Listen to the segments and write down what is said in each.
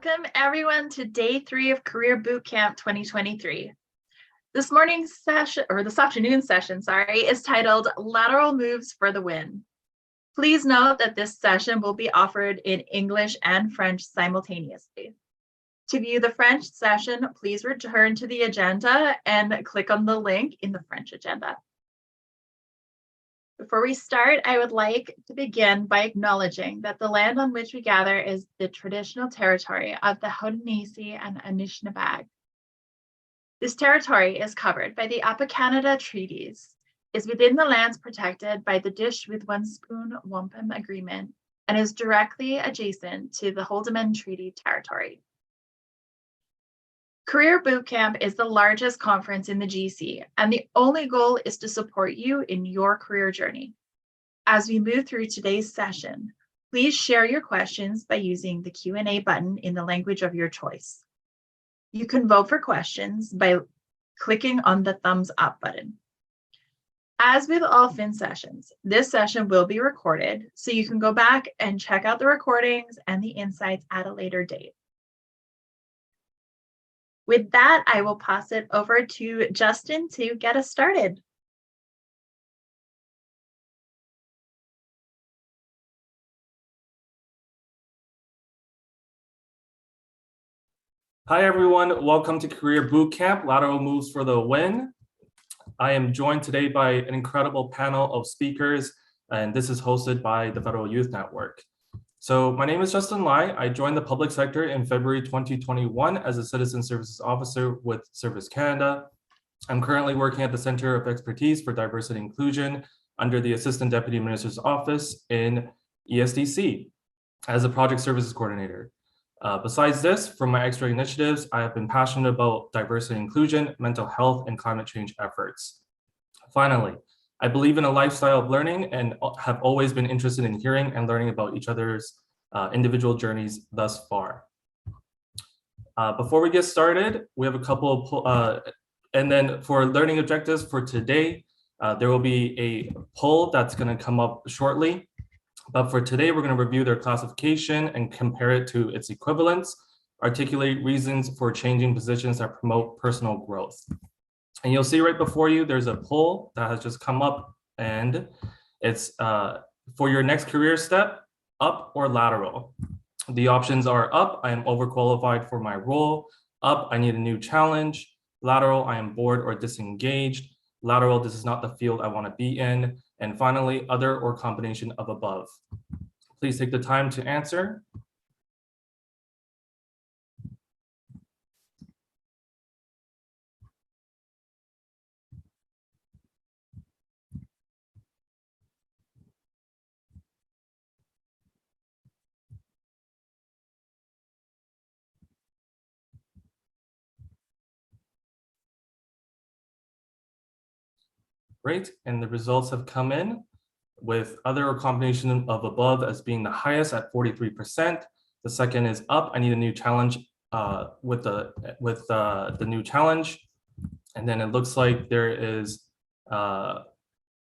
Welcome everyone to day 3 of Career Bootcamp 2023. This morning's session, or this afternoon's session, is titled Lateral Moves for the Win. Please note that this session will be offered in English and French simultaneously. To view the French session, please return to the agenda and click on the link in the French agenda. Before we start, I would like to begin by acknowledging that the land on which we gather is the traditional territory of the Haudenosaunee and Anishinaabe. This territory is covered by the Upper Canada Treaties, is within the lands protected by the Dish with One Spoon Wampum Agreement, and is directly adjacent to the Haldimand Treaty territory. Career Bootcamp is the largest conference in the GC, and the only goal is to support you in your career journey. As we move through today's session, please share your questions by using the Q&A button in the language of your choice. You can vote for questions by clicking on the thumbs up button. As with all Fin sessions, this session will be recorded, so you can go back and check out the recordings and the insights at a later date. With that, I will pass it over to Justin to get us started. Hi, everyone. Welcome to Career Bootcamp, Lateral Moves for the Win. I am joined today by an incredible panel of speakers, and this is hosted by the Federal Youth Network. So my name is Justin Lai. I joined the public sector in February 2021 as a Citizen Services Officer with Service Canada. I'm currently working at the Center of Expertise for Diversity and Inclusion under the Assistant Deputy Minister's Office in ESDC as a Project Services Coordinator. Besides this, from my extra initiatives, I have been passionate about diversity and inclusion, mental health, and climate change efforts. Finally, I believe in a lifestyle of learning and have always been interested in hearing and learning about each other's individual journeys thus far. Before we get started, we have a couple of, and then for learning objectives for today, there will be a poll that's going to come up shortly. But for today, we're going to review their classification and compare it to its equivalents, articulate reasons for changing positions that promote personal growth. And you'll see right before you, there's a poll that has just come up, and it's for your next career step, up or lateral. The options are up, I am overqualified for my role. Up, I need a new challenge. Lateral, I am bored or disengaged. Lateral, this is not the field I want to be in. And finally, other or combination of above. Please take the time to answer. Great, and the results have come in with other or combination of above as being the highest at 43%. The second is up, I need a new challenge with the new challenge. And then it looks like there is up,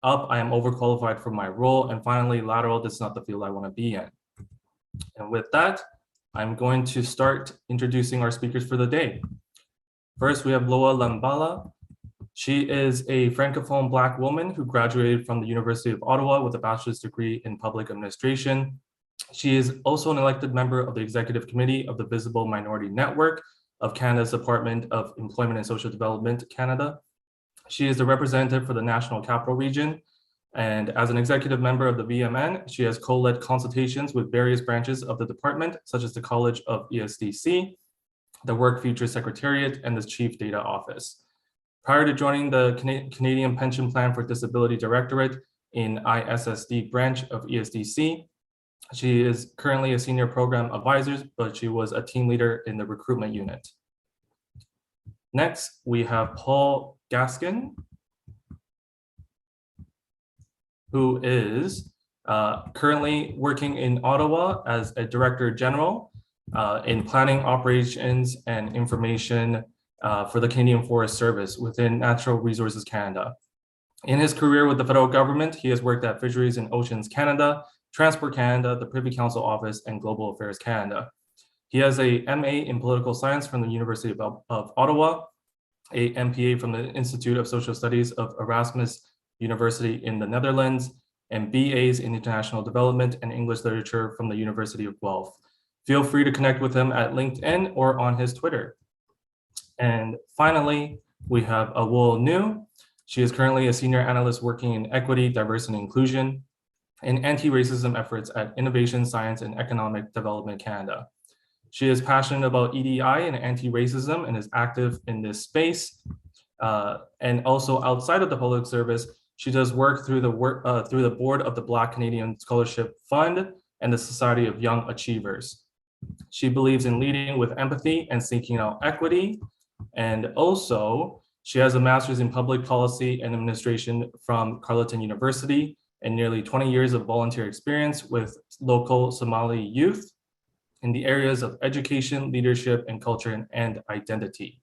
I am overqualified for my role. And finally, lateral, this is not the field I want to be in. And with that, I'm going to start introducing our speakers for the day. First, we have Loa Lambala. She is a Francophone Black woman who graduated from the University of Ottawa with a bachelor's degree in public administration. She is also an elected member of the Executive Committee of the Visible Minority Network of Canada's Department of Employment and Social Development, Canada. She is the representative for the National Capital Region, and as an executive member of the VMN, she has co-led consultations with various branches of the department, such as the College of ESDC, the Work Futures Secretariat, and the Chief Data Office. Prior to joining the Canadian Pension Plan for Disability Directorate in ISSD branch of ESDC, she is currently a senior program advisor, but she was a team leader in the recruitment unit. Next, we have Paul Gaskin, who is currently working in Ottawa as a Director General in planning, operations, and information for the Canadian Forest Service within Natural Resources Canada. In his career with the federal government, he has worked at Fisheries and Oceans Canada, Transport Canada, the Privy Council Office, and Global Affairs Canada. He has a MA in political science from the University of Ottawa, a MPA from the Institute of Social Studies of Erasmus University in the Netherlands, and BAs in International Development and English Literature from the University of Guelph. Feel free to connect with him at LinkedIn or on his Twitter. And finally, we have Awol Nu. She is currently a senior analyst working in equity, diversity, and inclusion and anti-racism efforts at Innovation, Science, and Economic Development Canada. She is passionate about EDI and anti-racism and is active in this space. And also outside of the public service, she does work through the board of the Black Canadian Scholarship Fund and the Society of Young Achievers. She believes in leading with empathy and seeking out equity. And also, she has a master's in public policy and administration from Carleton University and nearly 20 years of volunteer experience with local Somali youth in the areas of education, leadership, and culture and identity.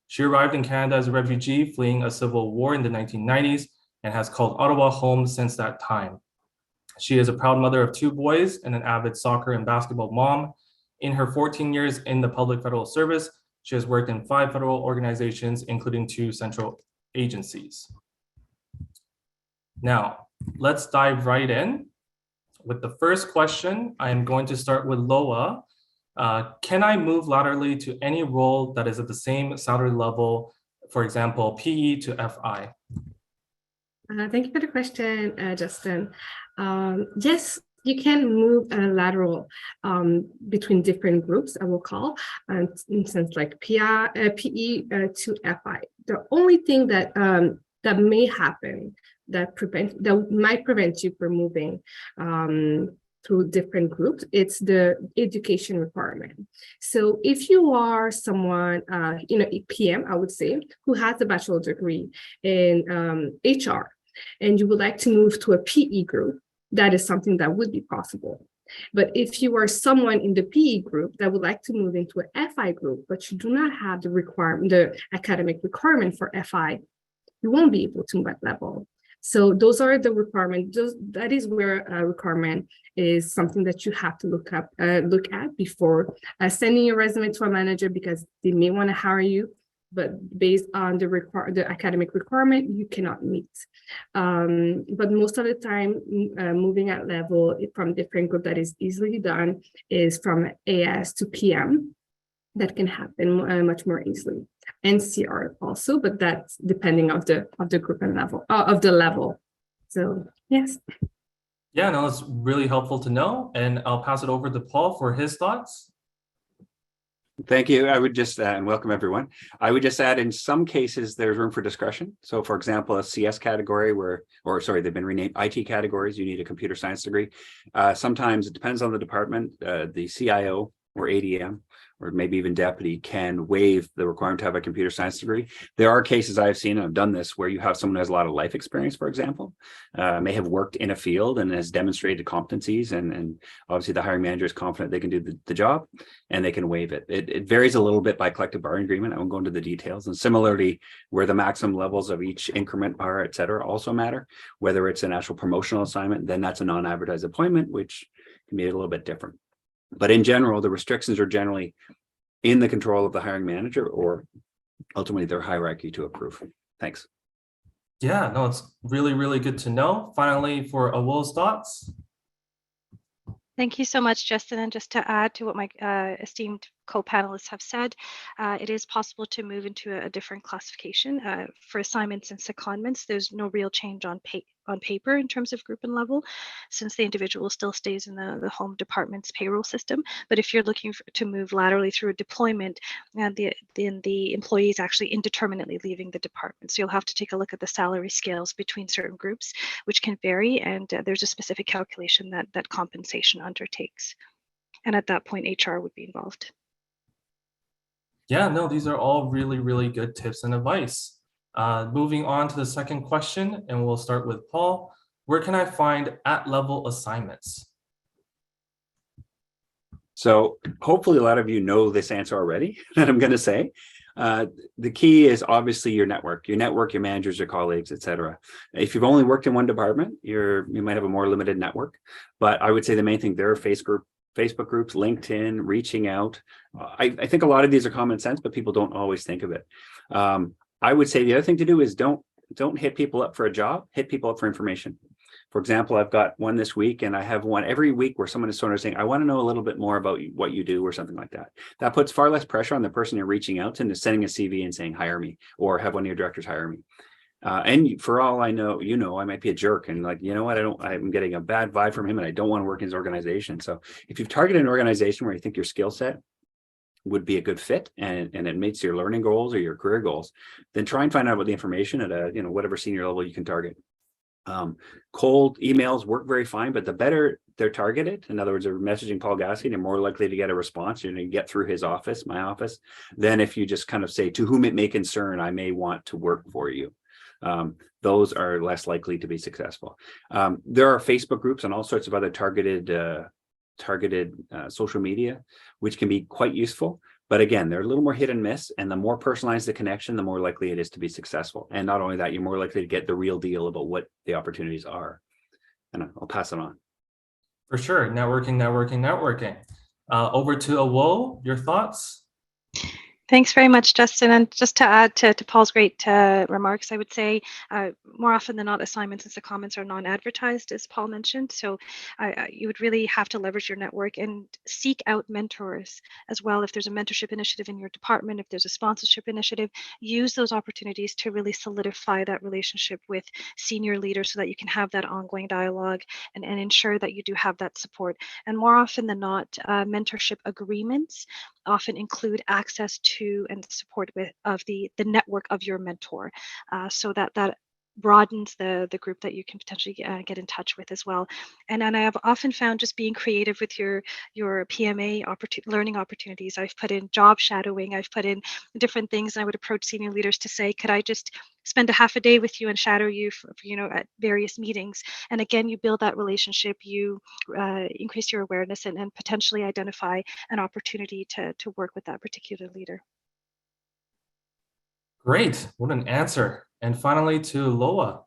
She arrived in Canada as a refugee fleeing a civil war in the 1990s and has called Ottawa home since that time. She is a proud mother of 2 boys and an avid soccer and basketball mom. In her 14 years in the public federal service, she has worked in 5 federal organizations, including 2 central agencies. Now, let's dive right in. With the first question, I am going to start with Loa. Can I move laterally to any role that is at the same salary level, for example, PE to FI? Thank you for the question, Justin. Yes, you can move lateral between different groups, I will call, for instance, like PE to FI. The only thing that that may happen that might prevent you from moving through different groups, it's the education requirement. So if you are someone, a PM, I would say, who has a bachelor's degree in HR, and you would like to move to a PE group, that is something that would be possible. But if you are someone in the PE group that would like to move into an FI group, but you do not have the academic requirement for FI, you won't be able to move at level. So those are the requirements. That is where a requirement is something that you have to look at before sending your resume to a manager, because they may want to hire you, but based on the academic requirement, you cannot meet. But most of the time, moving at level from different group that is easily done is from AS to PM. That can happen much more easily. And CR also, but that's depending of the group and level of the level. So yes. Yeah, no, it's really helpful to know. And I'll pass it over to Paul for his thoughts. Thank you. I would just, and welcome everyone. I would just add, in some cases, there's room for discretion. So for example, a CS category they've been renamed IT categories, you need a computer science degree. Sometimes it depends on the department, the CIO or ADM, or maybe even deputy, can waive the requirement to have a computer science degree. There are cases I've seen, and I've done this, where you have someone who has a lot of life experience, for example, may have worked in a field and has demonstrated competencies, and obviously the hiring manager is confident they can do the job, and they can waive it. It varies a little bit by collective bargaining agreement. I won't go into the details. And similarly, where the maximum levels of each increment are, et cetera, also matter. Whether it's an actual promotional assignment, then that's a non-advertised appointment, which can be a little bit different. But in general, the restrictions are generally in the control of the hiring manager or ultimately their hierarchy to approve. Thanks. Yeah, no, it's really, really good to know. Finally, for Awol's thoughts. Thank you so much, Justin. And just to add to what my esteemed co-panelists have said, it is possible to move into a different classification. For assignments and secondments, there's no real change on paper in terms of group and level, since the individual still stays in the home department's payroll system. But if you're looking to move laterally through a deployment, then the employee is actually indeterminately leaving the department. So you'll have to take a look at the salary scales between certain groups, which can vary, and there's a specific calculation that compensation undertakes. And at that point, HR would be involved. Yeah, no, these are all really, really good tips and advice. Moving on to the second question, and we'll start with Paul. Where can I find at-level assignments? So hopefully a lot of you know this answer already that I'm going to say. The key is obviously your network, your managers, your colleagues, et cetera. If you've only worked in one department, you might have a more limited network. But I would say the main thing there, face group Facebook groups, LinkedIn, reaching out. I think a lot of these are common sense, but people don't always think of it. I would say the other thing to do is don't hit people up for a job, hit people up for information. For example, I've got one this week, and I have one every week where someone is sort of saying, I want to know a little bit more about what you do or something like that. That puts far less pressure on the person you're reaching out to than sending a CV and saying, hire me, or have one of your directors hire me. And for all I know, I might be a jerk and like, you know what, I'm getting a bad vibe from him and I don't want to work in his organization. So if you've targeted an organization where you think your skill set would be a good fit and it meets your learning goals or your career goals, then try and find out about the information at a, whatever senior level you can target. Cold emails work very fine, but the better they're targeted, in other words, they're messaging Paul Gasky, they're more likely to get a response. You're going to get through his office, my office, than if you just kind of say, to whom it may concern, I may want to work for you. Those are less likely to be successful. There are Facebook groups and all sorts of other targeted social media, which can be quite useful. But again, they're a little more hit and miss, and the more personalized the connection, the more likely it is to be successful. And not only that, you're more likely to get the real deal about what the opportunities are. And I'll pass it on. For sure. Networking. Over to Awo, your thoughts? Thanks very much, Justin. And just to add to Paul's great remarks, I would say more often than not, assignments and secondments are non-advertised, as Paul mentioned. So you would really have to leverage your network and seek out mentors as well. If there's a mentorship initiative in your department, if there's a sponsorship initiative, use those opportunities to really solidify that relationship with senior leaders so that you can have that ongoing dialogue and ensure that you do have that support. And more often than not, mentorship agreements often include access to and support of the network of your mentor, so that broadens the group that you can potentially get in touch with as well. And I have often found just being creative with your PMA learning opportunities. I've put in job shadowing, I've put in different things, and I would approach senior leaders to say, could I just spend a half a day with you and shadow you for at various meetings? And again, you build that relationship, you increase your awareness and potentially identify an opportunity to work with that particular leader. Great, what an answer. And finally to Loa.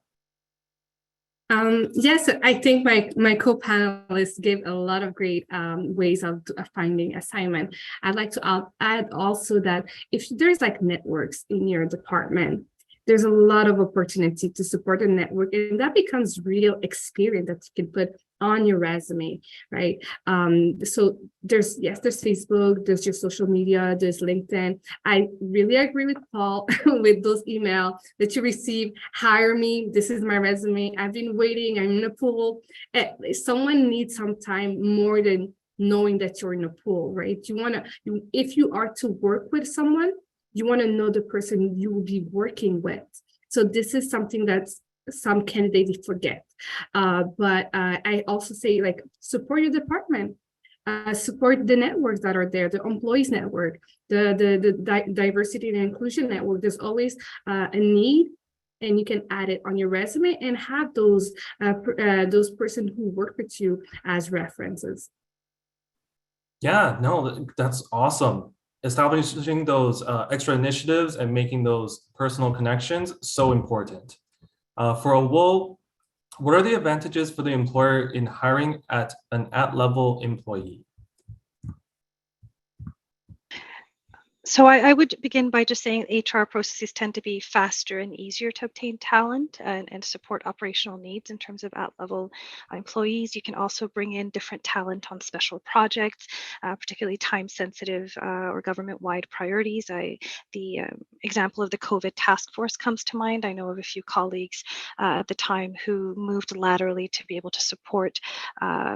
Yes, I think my co-panelists gave a lot of great ways of finding assignment. I'd like to add also that if there's like networks in your department, there's a lot of opportunity to support a network, and that becomes real experience that you can put on your resume, right? So there's Facebook, there's your social media, there's LinkedIn. I really agree with Paul with those emails that you receive. Hire me, this is my resume, I've been waiting, I'm in a pool. Someone needs some time more than knowing that you're in a pool, right? If you are to work with someone, you want to know the person you will be working with. So this is something that some candidates forget. But I also say, like, support your department, support the networks that are there, the employees network, the diversity and inclusion network. There's always a need, and you can add it on your resume and have those persons who work with you as references. Yeah, no, that's awesome. Establishing those extra initiatives and making those personal connections, so important. For Awo, what are the advantages for the employer in hiring an at-level employee? So I would begin by just saying HR processes tend to be faster and easier to obtain talent and support operational needs in terms of at-level employees. You can also bring in different talent on special projects, particularly time-sensitive or government-wide priorities. The example of the COVID task force comes to mind. I know of a few colleagues at the time who moved laterally to be able to support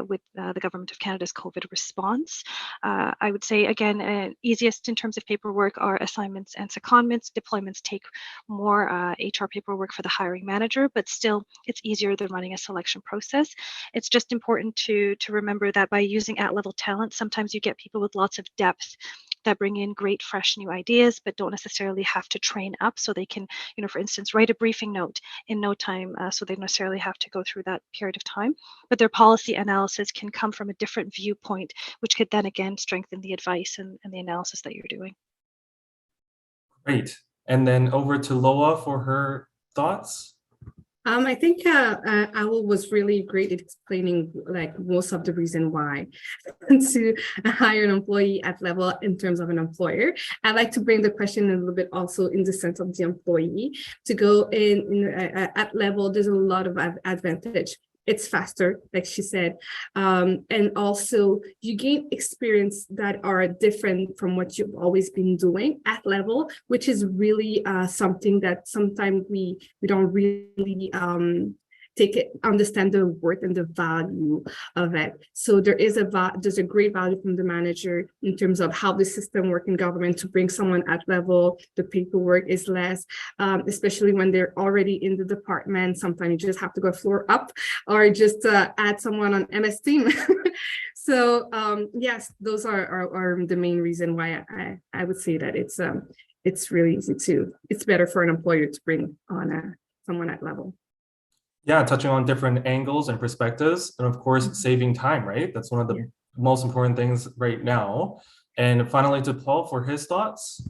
with the Government of Canada's COVID response. I would say, again, easiest in terms of paperwork are assignments and secondments. Deployments take more HR paperwork for the hiring manager, but still it's easier than running a selection process. It's just important to remember that by using at-level talent, sometimes you get people with lots of depth that bring in great fresh new ideas, but don't necessarily have to train up, so they can, for instance, write a briefing note in no time, so they don't necessarily have to go through that period of time. But their policy analysis can come from a different viewpoint, which could then again strengthen the advice and the analysis that you're doing. Great. And then over to Loa for her thoughts. I think Owl was really great at explaining like most of the reason why to hire an employee at level in terms of an employer. I'd like to bring the question a little bit also in the sense of the employee to go at level. There's a lot of advantage. It's faster, like she said. And also you gain experience that are different from what you've always been doing at level, which is really something that sometimes we don't really understand the worth and the value of it. So there's a great value from the manager in terms of how the system works in government to bring someone at level. The paperwork is less, especially when they're already in the department. Sometimes you just have to go floor up or just add someone on MS Team. So yes, those are the main reason why I would say that it's really easy it's better for an employer to bring on someone at level. Yeah, touching on different angles and perspectives, and of course, saving time, right? That's one of the most important things right now. And finally, to Paul for his thoughts.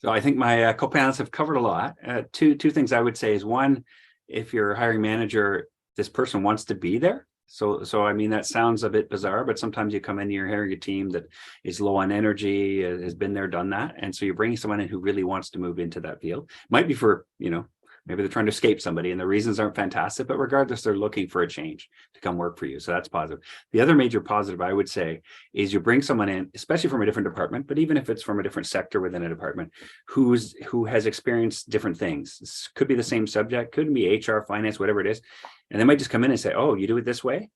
So I think my co-panelists have covered a lot. Two things I would say is one, if you're a hiring manager, this person wants to be there. So I mean, that sounds a bit bizarre, but sometimes you come in, you're hiring a team that is low on energy, has been there, done that. And so you're bringing someone in who really wants to move into that field. Might be for, maybe they're trying to escape somebody and the reasons aren't fantastic, but regardless, they're looking for a change to come work for you. So that's positive. The other major positive I would say is you bring someone in, especially from a different department, but even if it's from a different sector within a department, who has experienced different things. This could be the same subject, could be HR, finance, whatever it is. And they might just come in and say, oh, you do it this way?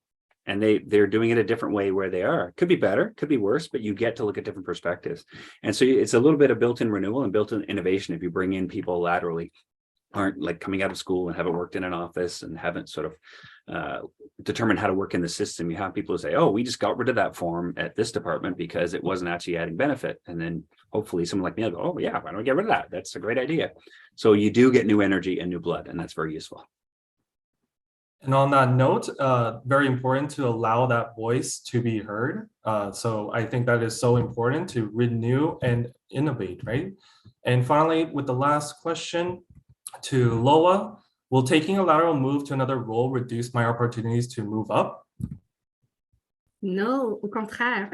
And they're doing it a different way where they are. Could be better, could be worse, but you get to look at different perspectives. And so it's a little bit of built-in renewal and built-in innovation if you bring in people laterally, aren't like coming out of school and haven't worked in an office and haven't sort of determined how to work in the system. You have people who say, oh, we just got rid of that form at this department because it wasn't actually adding benefit. And then hopefully someone like me will go, oh yeah, why don't we get rid of that? That's a great idea. So you do get new energy and new blood, and that's very useful. And on that note, very important to allow that voice to be heard. So I think that is so important to renew and innovate, right? And finally, with the last question to Loa, will taking a lateral move to another role reduce my opportunities to move up? No, au contraire.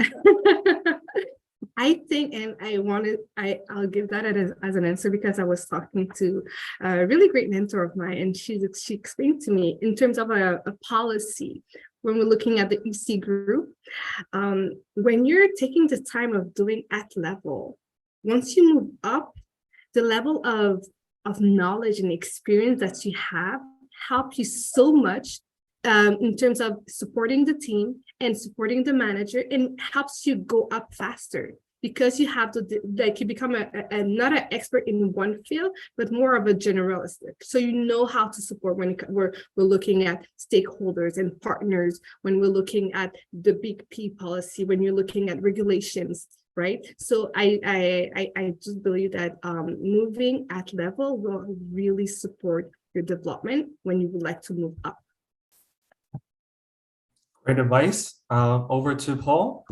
I think, and I'll give that as an answer because I was talking to a really great mentor of mine, and she explained to me in terms of a policy, when we're looking at the EC group, when you're taking the time of doing at level, once you move up, the level of knowledge and experience that you have help you so much in terms of supporting the team and supporting the manager, and helps you go up faster because you have to you become not an expert in one field, but more of a generalist. So you know how to support when we're looking at stakeholders and partners, when we're looking at the big P policy, when you're looking at regulations, right? So I just believe that moving at level will really support your development when you would like to move up. Great advice. Over to Paul.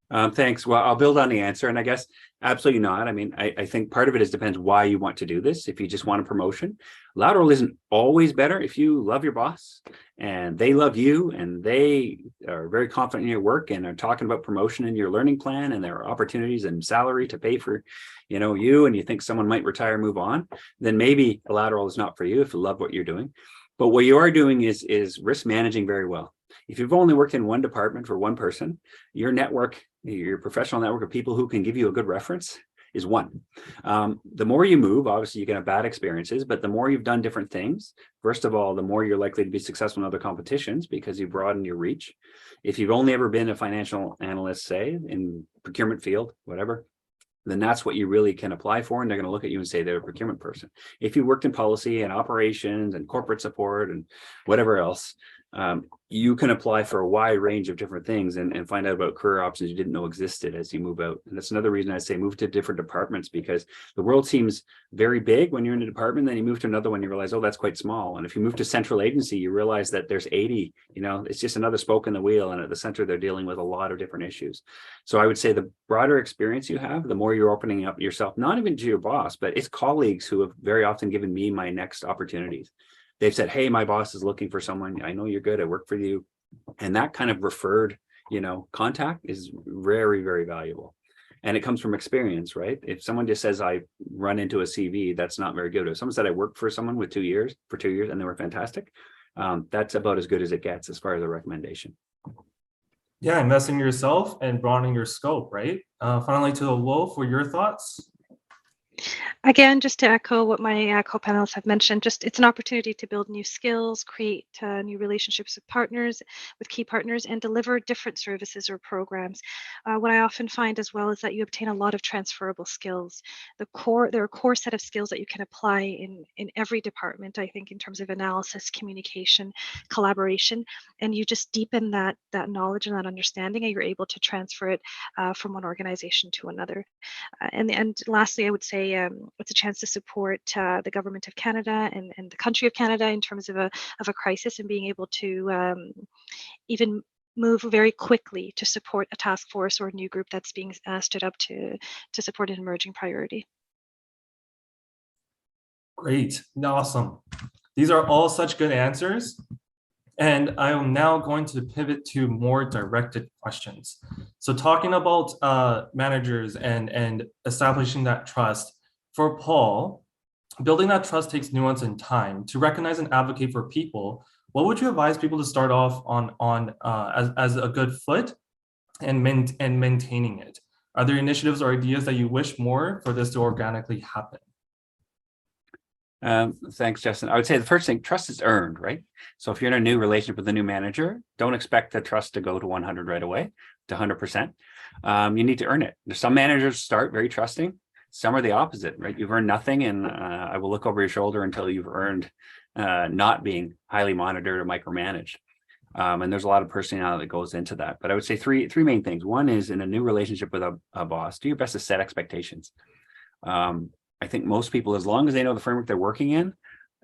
Thanks. Well, I'll build on the answer, and I guess absolutely not. I mean, I think part of it depends why you want to do this. If you just want a promotion, lateral isn't always better. If you love your boss and they love you and they are very confident in your work and are talking about promotion in your learning plan and there are opportunities and salary to pay for, you, and you think someone might retire, move on, then maybe a lateral is not for you if you love what you're doing. But what you are doing is risk managing very well. If you've only worked in one department for one person, your network, your professional network of people who can give you a good reference is one. The more you move, obviously you can have bad experiences, but the more you've done different things, first of all, the more you're likely to be successful in other competitions because you broaden your reach. If you've only ever been a financial analyst, say, in procurement field, whatever, then that's what you really can apply for, and they're going to look at you and say they're a procurement person. If you worked in policy and operations and corporate support and whatever else, you can apply for a wide range of different things and find out about career options you didn't know existed as you move out. And that's another reason I say move to different departments, because the world seems very big when you're in a department, then you move to another one, you realize, oh, that's quite small. And if you move to central agency, you realize that there's 80, it's just another spoke in the wheel. And at the center, they're dealing with a lot of different issues. So I would say the broader experience you have, the more you're opening up yourself, not even to your boss, but it's colleagues who have very often given me my next opportunities. they've said, hey, my boss is looking for someone. I know you're good. I work for you. And that kind of referred, contact is very, very valuable. And it comes from experience, right? If someone just says I run into a CV, that's not very good. If someone said I worked for someone with 2 years, and they were fantastic, that's about as good as it gets as far as a recommendation. Yeah, invest in yourself and broadening your scope, right? Finally, to the Wolf, for your thoughts. Again, just to echo what my co-panelists have mentioned, it's an opportunity to build new skills, create new relationships with key partners, and deliver different services or programs. What I often find as well is that you obtain a lot of transferable skills. There are a core set of skills that you can apply in every department, I think, in terms of analysis, communication, collaboration, and you just deepen that knowledge and that understanding, and you're able to transfer it from one organization to another. And lastly, I would say it's a chance to support the government of Canada and the country of Canada in terms of a crisis, and being able to even move very quickly to support a task force or a new group that's being stood up to support an emerging priority. Great, awesome. These are all such good answers. And I am now going to pivot to more directed questions. So talking about managers and establishing that trust, for Paul, building that trust takes nuance and time. To recognize and advocate for people, what would you advise people to start off on as a good foot and maintaining it? Are there initiatives or ideas that you wish more for this to organically happen? Thanks, Justin. I would say the first thing, trust is earned, right? So if you're in a new relationship with a new manager, don't expect the trust to go to 100 right away, to 100%. You need to earn it. Some managers start very trusting. Some are the opposite, right? You've earned nothing, and I will look over your shoulder until you've earned not being highly monitored or micromanaged. And there's a lot of personality that goes into that. But I would say three main things. One is, in a new relationship with a boss, do your best to set expectations. I think most people, as long as they know the framework they're working in,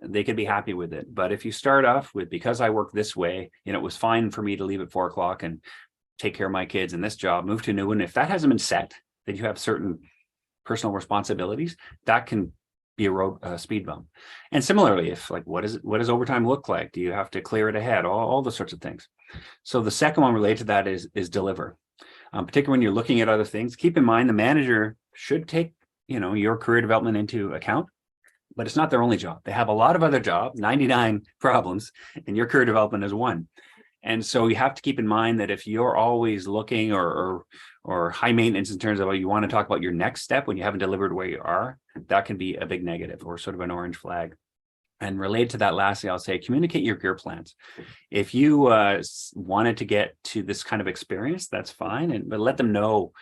they could be happy with it. But if you start off with, because I work this way, it was fine for me to leave at 4 o'clock and take care of my kids in this job, move to a new one. If that hasn't been set, that you have certain personal responsibilities, that can be a speed bump. And similarly, if what does overtime look like? Do you have to clear it ahead? All those sorts of things. So the second one related to that is deliver. Particularly when you're looking at other things, keep in mind the manager should take your career development into account, but it's not their only job. They have a lot of other jobs, 99 problems, and your career development is one. And so you have to keep in mind that if you're always looking or high maintenance in terms of you want to talk about your next step when you haven't delivered where you are, that can be a big negative or sort of an orange flag. And related to that, lastly, I'll say communicate your career plans. If you wanted to get to this kind of experience, that's fine, but let them know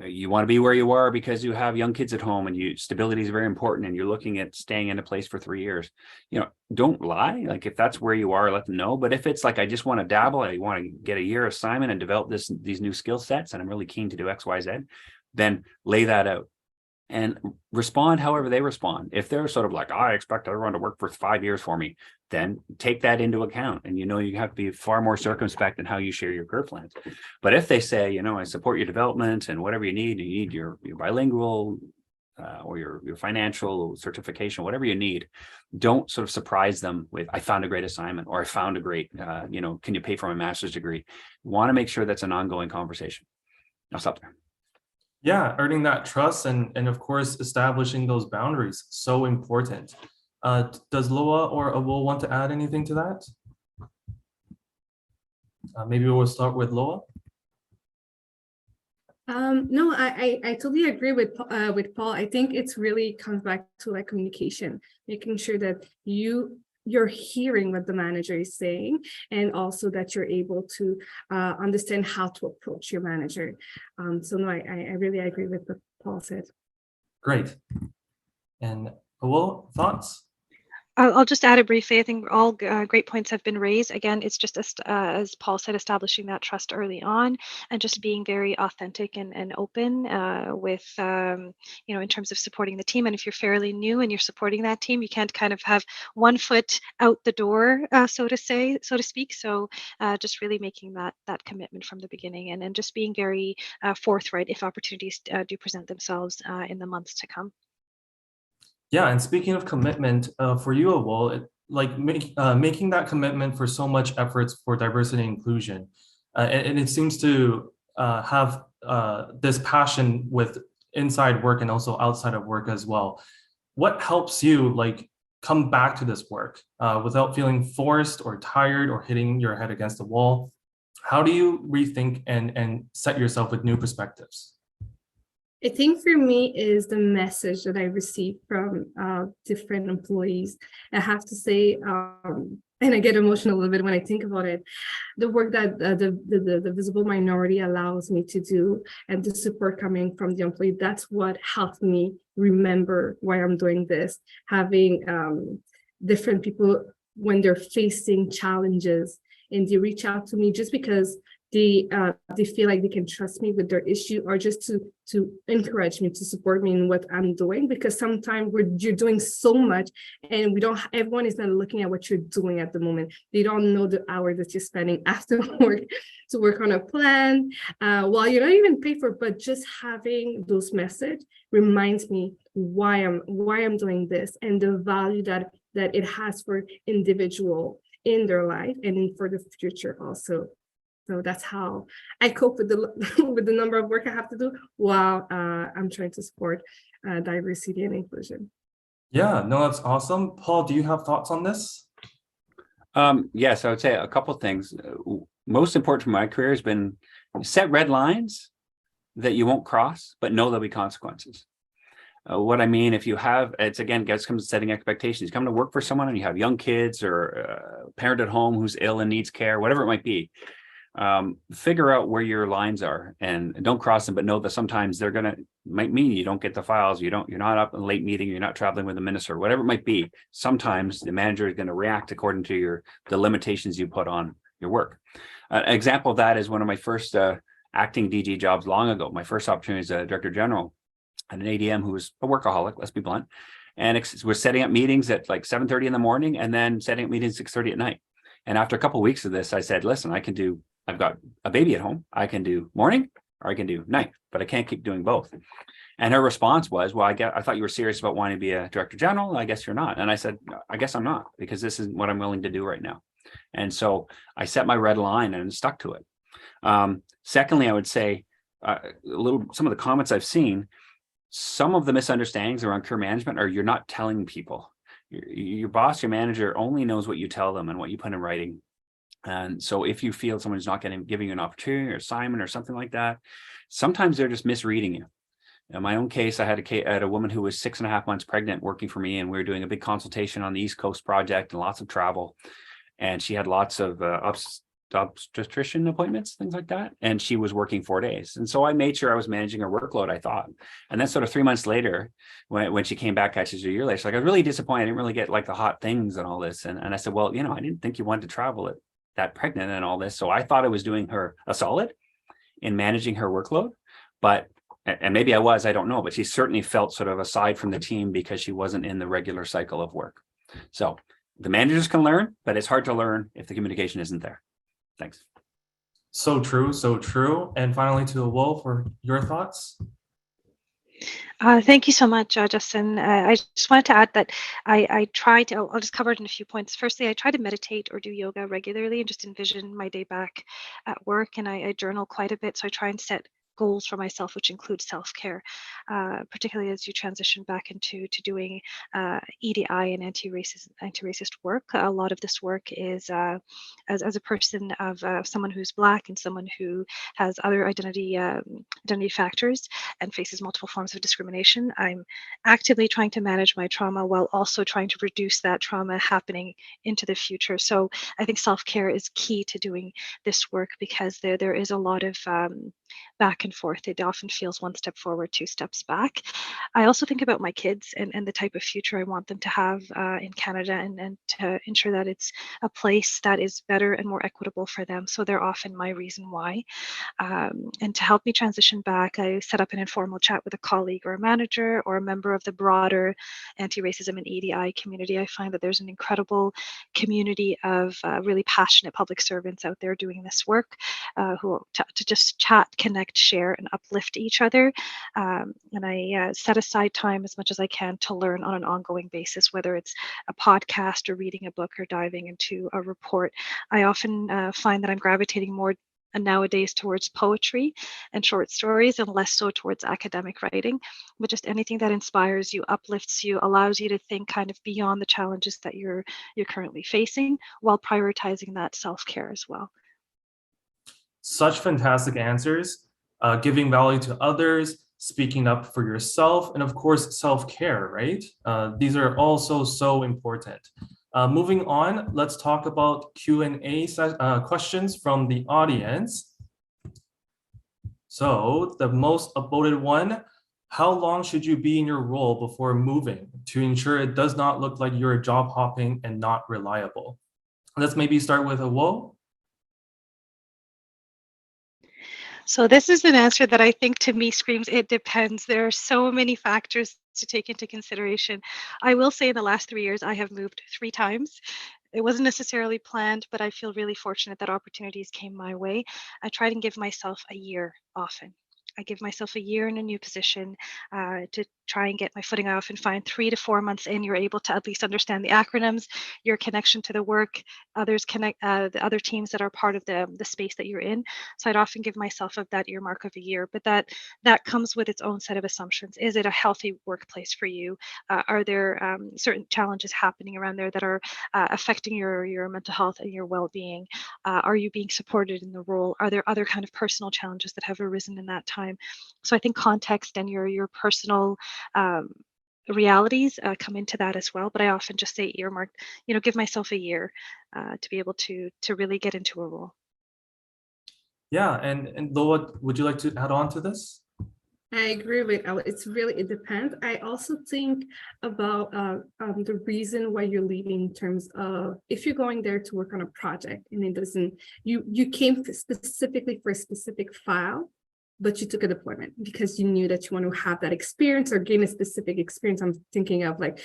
you want to be where you are because you have young kids at home and stability is very important, and you're looking at staying in a place for 3 years. Don't lie. If that's where you are, let them know. But if it's I just want to dabble, I want to get a year assignment and develop these new skill sets, and I'm really keen to do X, Y, Z, then lay that out and respond however they respond. If they're sort of I expect everyone to work for 5 years for me, then take that into account. And you have to be far more circumspect in how you share your career plans. But if they say, I support your development and whatever you need your bilingual or your financial certification, whatever you need, don't sort of surprise them with, I found a great assignment, or I found a great, can you pay for my master's degree? You want to make sure that's an ongoing conversation. I'll stop there. Yeah, earning that trust and of course establishing those boundaries, so important. Does Loa or Awol want to add anything to that? Maybe we'll start with Loa. No, I totally agree with Paul. I think it's really comes back to communication, making sure that you're hearing what the manager is saying, and also that you're able to understand how to approach your manager. So no, I really agree with what Paul said. Great. And Awol, thoughts? I'll just add it briefly. I think all great points have been raised. Again, it's just as Paul said, establishing that trust early on, and just being very authentic and open with, in terms of supporting the team. And if you're fairly new and you're supporting that team, you can't kind of have one foot out the door, so to speak. So just really making that commitment from the beginning, and then just being very forthright if opportunities do present themselves in the months to come. Yeah, and speaking of commitment, for you, Awol, making that commitment for so much efforts for diversity and inclusion, and it seems to have this passion with inside work and also outside of work as well. What helps you come back to this work without feeling forced or tired or hitting your head against the wall? How do you rethink and set yourself with new perspectives? I think for me is the message that I receive from different employees. I have to say, and I get emotional a little bit when I think about it, the work that the visible minority allows me to do and the support coming from the employee, that's what helped me remember why I'm doing this. Having different people when they're facing challenges and they reach out to me just because they feel like they can trust me with their issue, or just to encourage me, to support me in what I'm doing, because sometimes you're doing so much and everyone is not looking at what you're doing at the moment. They don't know the hours that you're spending after work to work on a plan while you're not even paid for, but just having those message reminds me why I'm doing this and the value that it has for individual in their life and for the future also. So that's how I cope with the number of work I have to do while I'm trying to support diversity and inclusion. Yeah, no, that's awesome. Paul, do you have thoughts on this? Yes, I would say a couple of things. Most important for my career has been set red lines that you won't cross, but know there'll be consequences. What I mean, if you have, it's again, guys, comes to setting expectations. You come to work for someone and you have young kids or a parent at home who's ill and needs care, whatever it might be. Figure out where your lines are and don't cross them, but know that sometimes might mean you don't get the files, you're not up in a late meeting, you're not traveling with the minister, whatever it might be. Sometimes the manager is going to react according to the limitations you put on your work. An example of that is one of my first acting DG jobs long ago. My first opportunity as a director general at an ADM who was a workaholic, let's be blunt, and we're setting up meetings at like 7:30 in the morning and then setting up meetings 6:30 at night. And after a couple of weeks of this, I said, listen, I've got a baby at home. I can do morning or I can do night, but I can't keep doing both. And her response was, well, I thought you were serious about wanting to be a director general. I guess you're not. And I said, I guess I'm not, because this isn't what I'm willing to do right now. And so I set my red line and stuck to it. Secondly, I would say some of the comments I've seen, some of the misunderstandings around career management are you're not telling people. Your boss, your manager only knows what you tell them and what you put in writing. And so if you feel someone's not giving you an opportunity or assignment or something like that, sometimes they're just misreading you. In my own case, I had a woman who was 6.5 months pregnant working for me, and we were doing a big consultation on the East Coast project and lots of travel. And she had lots of obstetrician appointments, things like that. And she was working 4 days. And so I made sure I was managing her workload, I thought. And then sort of 3 months later, when she came back, actually a year later, she's like, I was really disappointed. I didn't really get like the hot things and all this. And I said, well, I didn't think you wanted to travel that pregnant and all this. So I thought I was doing her a solid in managing her workload, and maybe I was, I don't know, but she certainly felt sort of aside from the team because she wasn't in the regular cycle of work. So the managers can learn, but it's hard to learn if the communication isn't there. Thanks. So true, so true. And finally to Will for your thoughts. Thank you so much, Justin. I just wanted to add that I try to, I'll just cover it in a few points. Firstly, I try to meditate or do yoga regularly and just envision my day back at work, and I journal quite a bit. So I try and set goals for myself, which include self-care, particularly as you transition back into doing EDI and anti-racist work. A lot of this work is as a person of someone who's Black and someone who has other identity factors and faces multiple forms of discrimination. I'm actively trying to manage my trauma while also trying to reduce that trauma happening into the future. So I think self-care is key to doing this work, because there is a lot of back and forth. It often feels one step forward, 2 steps back. I also think about my kids and the type of future I want them to have in Canada, and to ensure that it's a place that is better and more equitable for them. So they're often my reason why. And to help me transition back, I set up an informal chat with a colleague or a manager or a member of the broader anti-racism and EDI community. I find that there's an incredible community of really passionate public servants out there doing this work, who to just chat, connect, share share and uplift each other. And I set aside time as much as I can to learn on an ongoing basis, whether it's a podcast or reading a book or diving into a report. I often find that I'm gravitating more nowadays towards poetry and short stories and less so towards academic writing, but just anything that inspires you, uplifts you, allows you to think kind of beyond the challenges that you're currently facing while prioritizing that self-care as well. Such fantastic answers, giving value to others, speaking up for yourself, and of course, self-care, right? These are also so important. Moving on, let's talk about Q&A questions from the audience. So the most upvoted one, how long should you be in your role before moving to ensure it does not look like you're job hopping and not reliable? Let's maybe start with a Wo. So this is an answer that I think to me screams, it depends. There are so many factors to take into consideration. I will say in the last 3 years, I have moved 3 times. It wasn't necessarily planned, but I feel really fortunate that opportunities came my way. I try and give myself a year often. I give myself a year in a new position to try and get my footing. I often find 3 to 4 months in, you're able to at least understand the acronyms, your connection to the work, others connect, the other teams that are part of the space that you're in. So I'd often give myself of that earmark of a year, but that comes with its own set of assumptions. Is it a healthy workplace for you? Are there certain challenges happening around there that are affecting your mental health and your well-being? Are you being supported in the role? Are there other kind of personal challenges that have arisen in that time? So I think context and your personal realities come into that as well. But I often just say earmark, give myself a year to be able to really get into a role. Yeah, and Loa, would you like to add on to this? I agree with Ella. It depends. I also think about the reason why you're leaving in terms of if you're going there to work on a project and it doesn't, you came specifically for a specific file, but you took a deployment because you knew that you want to have that experience or gain a specific experience. I'm thinking of like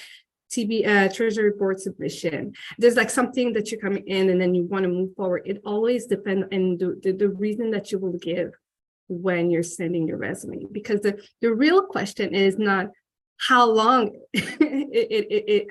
treasury board submission. There's like something that you're coming in and then you want to move forward. It always depends on the reason that you will give when you're sending your resume, because the real question is not how long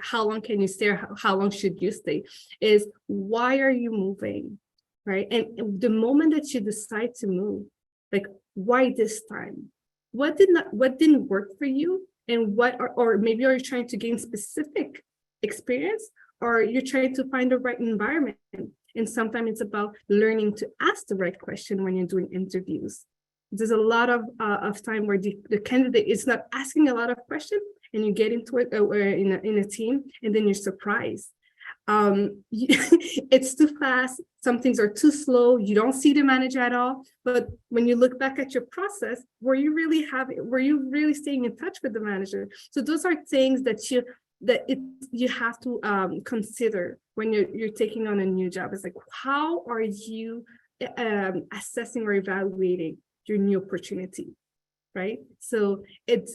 how long can you stay, or how long should you stay, is why are you moving, right? And the moment that you decide to move, like why this time, what didn't work for you, and or maybe are you trying to gain specific experience, or you're trying to find the right environment. And sometimes it's about learning to ask the right question when you're doing interviews. There's a lot of time where the candidate is not asking a lot of questions, and you get into it in a team, and then you're surprised. It's too fast. Some things are too slow. You don't see the manager at all. But when you look back at your process, were you really staying in touch with the manager? So those are things that you have to consider when you're taking on a new job. It's like, how are you assessing or evaluating your new opportunity, right? So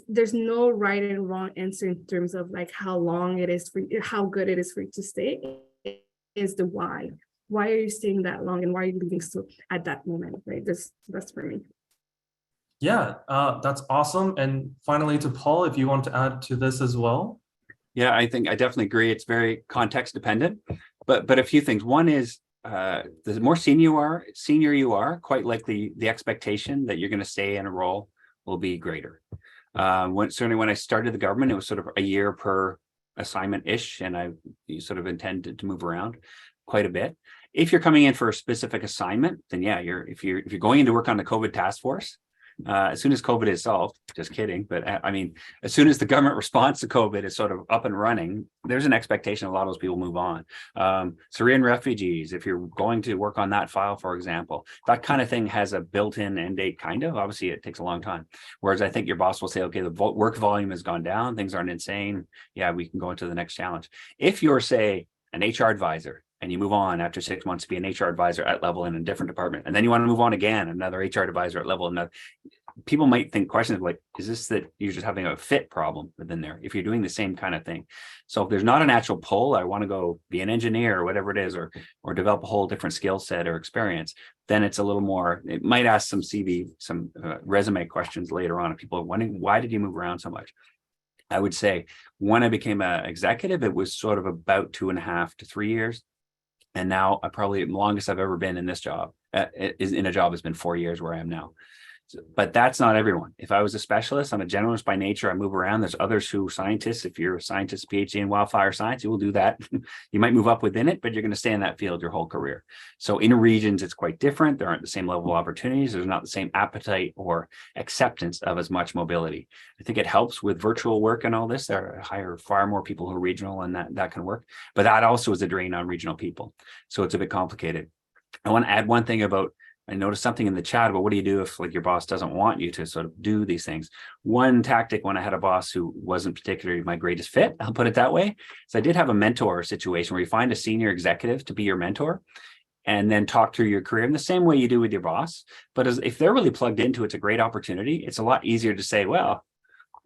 there's no right and wrong answer in terms of like how long it is for you, how good it is for you to stay. It is the why. Why are you staying that long, and why are you leaving so at that moment, right? That's for me. Yeah, that's awesome. And finally, to Paul, if you want to add to this as well. Yeah, I think I definitely agree. It's very context dependent, but a few things. One is the more senior you are, quite likely the expectation that you're going to stay in a role will be greater. Certainly when I started the government, it was sort of a year per assignment-ish, and you sort of intended to move around quite a bit. If you're coming in for a specific assignment, then yeah, if you're going in to work on the COVID task force, as soon as COVID is solved, just kidding, but I mean, as soon as the government response to COVID is sort of up and running, there's an expectation a lot of those people move on. Syrian refugees, if you're going to work on that file, for example, that kind of thing has a built-in end date, kind of. Obviously, it takes a long time. Whereas I think your boss will say, okay, the work volume has gone down, things aren't insane. Yeah, we can go into the next challenge. If you're, say, an HR advisor, and you move on after 6 months to be an HR advisor at level in a different department, and then you want to move on again, another HR advisor at level, another, people might think questions like, is this that you're just having a fit problem within there if you're doing the same kind of thing? So if there's not a natural pull, I want to go be an engineer or whatever it is, or develop a whole different skill set or experience, then it's a little more, it might ask some CV, some resume questions later on. If people are wondering, why did you move around so much? I would say when I became an executive, it was sort of about 2.5 to 3 years. And now I probably, the longest I've ever been in this job is in a job has been 4 years where I am now. But that's not everyone. If I was a specialist, I'm a generalist by nature. I move around. There's others who scientists. If you're a scientist, PhD in wildfire science, you will do that. You might move up within it, but you're going to stay in that field your whole career. So in regions, it's quite different. There aren't the same level of opportunities. There's not the same appetite or acceptance of as much mobility. I think it helps with virtual work and all this. There hire far more people who are regional, and that can work. But that also is a drain on regional people. So it's a bit complicated. I want to add one thing about, I noticed something in the chat about what do you do if like your boss doesn't want you to sort of do these things. One tactic when I had a boss who wasn't particularly my greatest fit, I'll put it that way. So I did have a mentor situation where you find a senior executive to be your mentor and then talk through your career in the same way you do with your boss. But if they're really plugged into it, it's a great opportunity. It's a lot easier to say, well,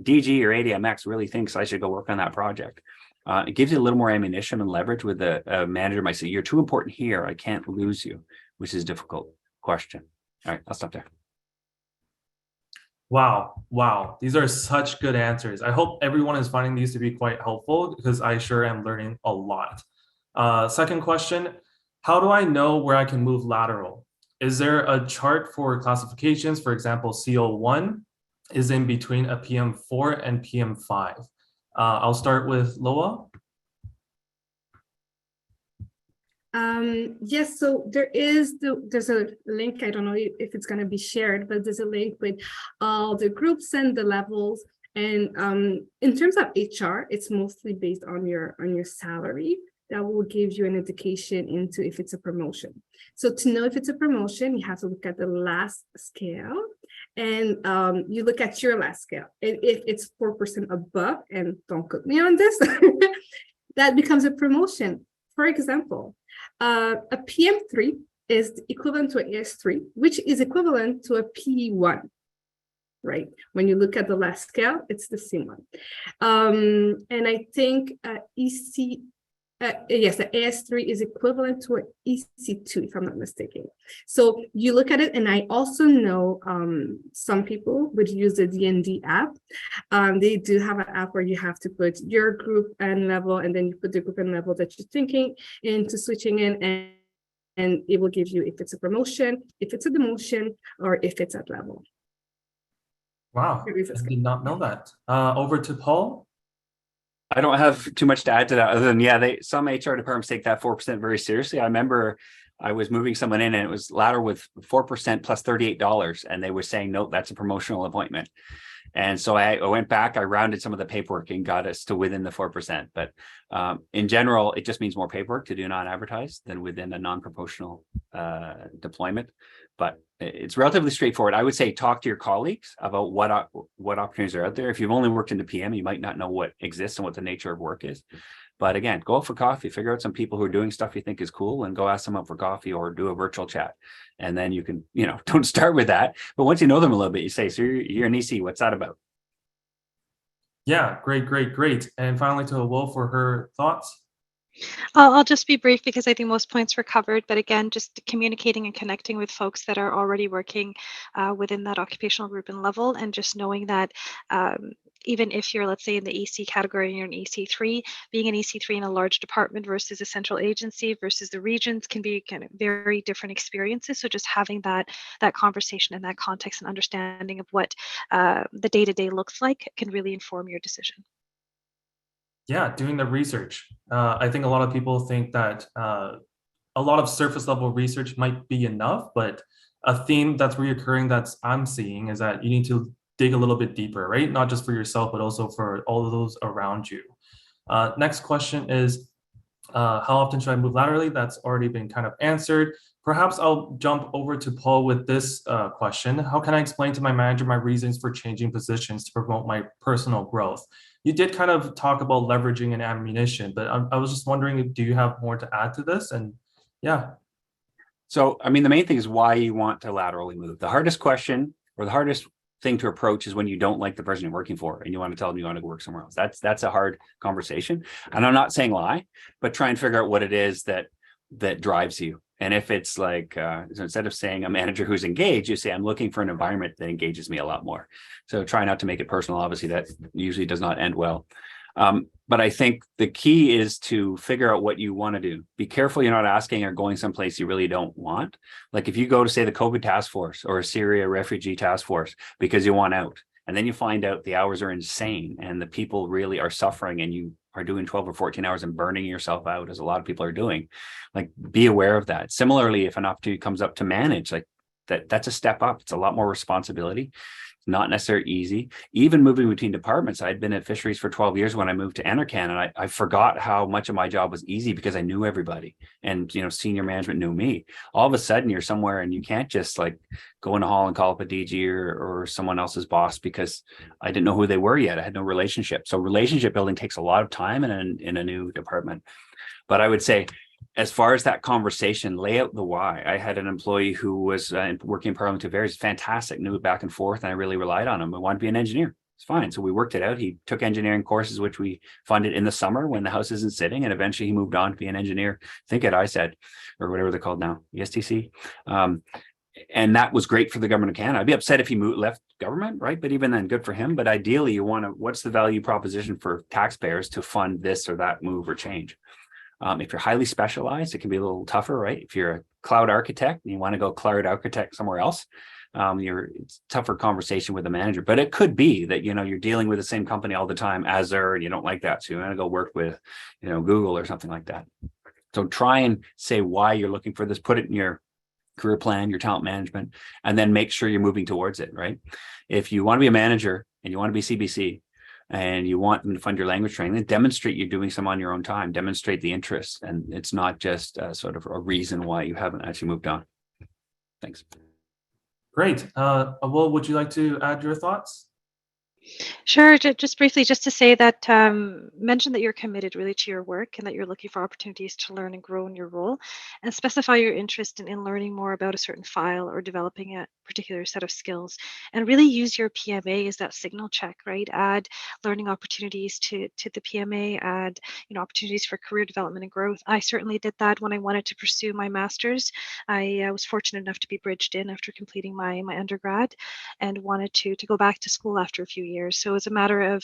DG or ADMX really thinks I should go work on that project. It gives you a little more ammunition and leverage with a manager might say, you're too important here. I can't lose you, which is difficult. Question. All right, I'll stop there. Wow. These are such good answers. I hope everyone is finding these to be quite helpful because I sure am learning a lot. Second question, how do I know where I can move lateral? Is there a chart for classifications? For example, CO1 is in between a PM4 and PM5. I'll start with Loa. Yes, so there's a link. I don't know if it's going to be shared, but there's a link with all the groups and the levels. And in terms of HR, it's mostly based on your salary. That will give you an indication into if it's a promotion. So to know if it's a promotion, you have to look at the last scale, and you look at your last scale. And if it's 4% above, and don't quote me on this, that becomes a promotion. For example, a PM3 is equivalent to an AS3, which is equivalent to a P1, right? When you look at the last scale, it's the same one. And I think yes, the AS3 is equivalent to an EC2, if I'm not mistaken. So you look at it, and I also know some people would use the DND app. They do have an app where you have to put your group and level, and then you put the group and level that you're thinking into switching in, and it will give you if it's a promotion, if it's a demotion, or if it's at level. Wow, I did not know that. Over to Paul. I don't have too much to add to that other than, yeah, some HR departments take that 4% very seriously. I remember I was moving someone in and it was lateral with 4% plus $38. And they were saying, no, that's a promotional appointment. And so I went back, I rounded some of the paperwork and got us to within the 4%. But in general, it just means more paperwork to do non-advertised than within a non-proportional deployment. But it's relatively straightforward. I would say talk to your colleagues about what opportunities are out there. If you've only worked in the PM, you might not know what exists and what the nature of work is. But again, go out for coffee, figure out some people who are doing stuff you think is cool and go ask them out for coffee or do a virtual chat. And then you can, don't start with that. But once you know them a little bit, you say, so you're an EC, what's that about? Yeah, great. And finally to Will for her thoughts. I'll just be brief because I think most points were covered, but again, just communicating and connecting with folks that are already working within that occupational group and level, and just knowing that even if you're, let's say, in the EC category and you're an EC3, being an EC3 in a large department versus a central agency versus the regions can be kind of very different experiences. So just having that conversation and that context and understanding of what the day-to-day looks like can really inform your decision. Yeah, doing the research. I think a lot of people think that a lot of surface level research might be enough, but a theme that's reoccurring I'm seeing is that you need to dig a little bit deeper, right? Not just for yourself, but also for all of those around you. Next question is, how often should I move laterally? That's already been kind of answered. Perhaps I'll jump over to Paul with this question. How can I explain to my manager my reasons for changing positions to promote my personal growth? You did kind of talk about leveraging and ammunition, but I was just wondering, do you have more to add to this? And yeah. So, I mean, the main thing is why you want to laterally move. The hardest question or the hardest thing to approach is when you don't like the person you're working for and you want to tell them you want to go work somewhere else. That's a hard conversation. And I'm not saying lie, but try and figure out what it is that drives you. And if it's like, so instead of saying a manager who's engaged, you say, I'm looking for an environment that engages me a lot more. So try not to make it personal. Obviously, that usually does not end well. But I think the key is to figure out what you want to do. Be careful you're not asking or going someplace you really don't want. Like if you go to, say, the COVID task force or a Syria refugee task force because you want out, and then you find out the hours are insane and the people really are suffering and you are doing 12 or 14 hours and burning yourself out, as a lot of people are doing, like be aware of that. Similarly, if an opportunity comes up to manage, like that's a step up. It's a lot more responsibility. Not necessarily easy. Even moving between departments, I'd been at fisheries for 12 years when I moved to Enercan, and I forgot how much of my job was easy because I knew everybody, and senior management knew me. All of a sudden, you're somewhere and you can't just like go in the hall and call up a DG or someone else's boss because I didn't know who they were yet. I had no relationship. So relationship building takes a lot of time in a new department. But I would say, as far as that conversation, lay out the why. I had an employee who was working in Parliament Affairs, fantastic, knew it back and forth, and I really relied on him. I wanted to be an engineer. It's fine. So we worked it out. He took engineering courses, which we funded in the summer when the house isn't sitting, and eventually he moved on to be an engineer, I think at ISED, or whatever they're called now, ESTC. And that was great for the government of Canada. I'd be upset if he left government, right? But even then, good for him. But ideally, you want to, what's the value proposition for taxpayers to fund this or that move or change? If you're highly specialized, it can be a little tougher, right? If you're a cloud architect and you want to go cloud architect somewhere else, it's a tougher conversation with the manager. But it could be that you're dealing with the same company all the time, Azure, and you don't like that, so you want to go work with Google or something like that. So try and say why you're looking for this. Put it in your career plan, your talent management, and then make sure you're moving towards it, right? If you want to be a manager and you want to be CBC, and you want them to fund your language training, then demonstrate you're doing some on your own time, demonstrate the interest. And it's not just sort of a reason why you haven't actually moved on. Thanks. Great. Will, would you like to add your thoughts? Sure, just briefly, just to say that mention that you're committed really to your work and that you're looking for opportunities to learn and grow in your role, and specify your interest in learning more about a certain file or developing a particular set of skills, and really use your PMA as that signal check, right? Add learning opportunities to the PMA, add opportunities for career development and growth. I certainly did that when I wanted to pursue my master's. I was fortunate enough to be bridged in after completing my undergrad, and wanted to go back to school after a few years. So it's a matter of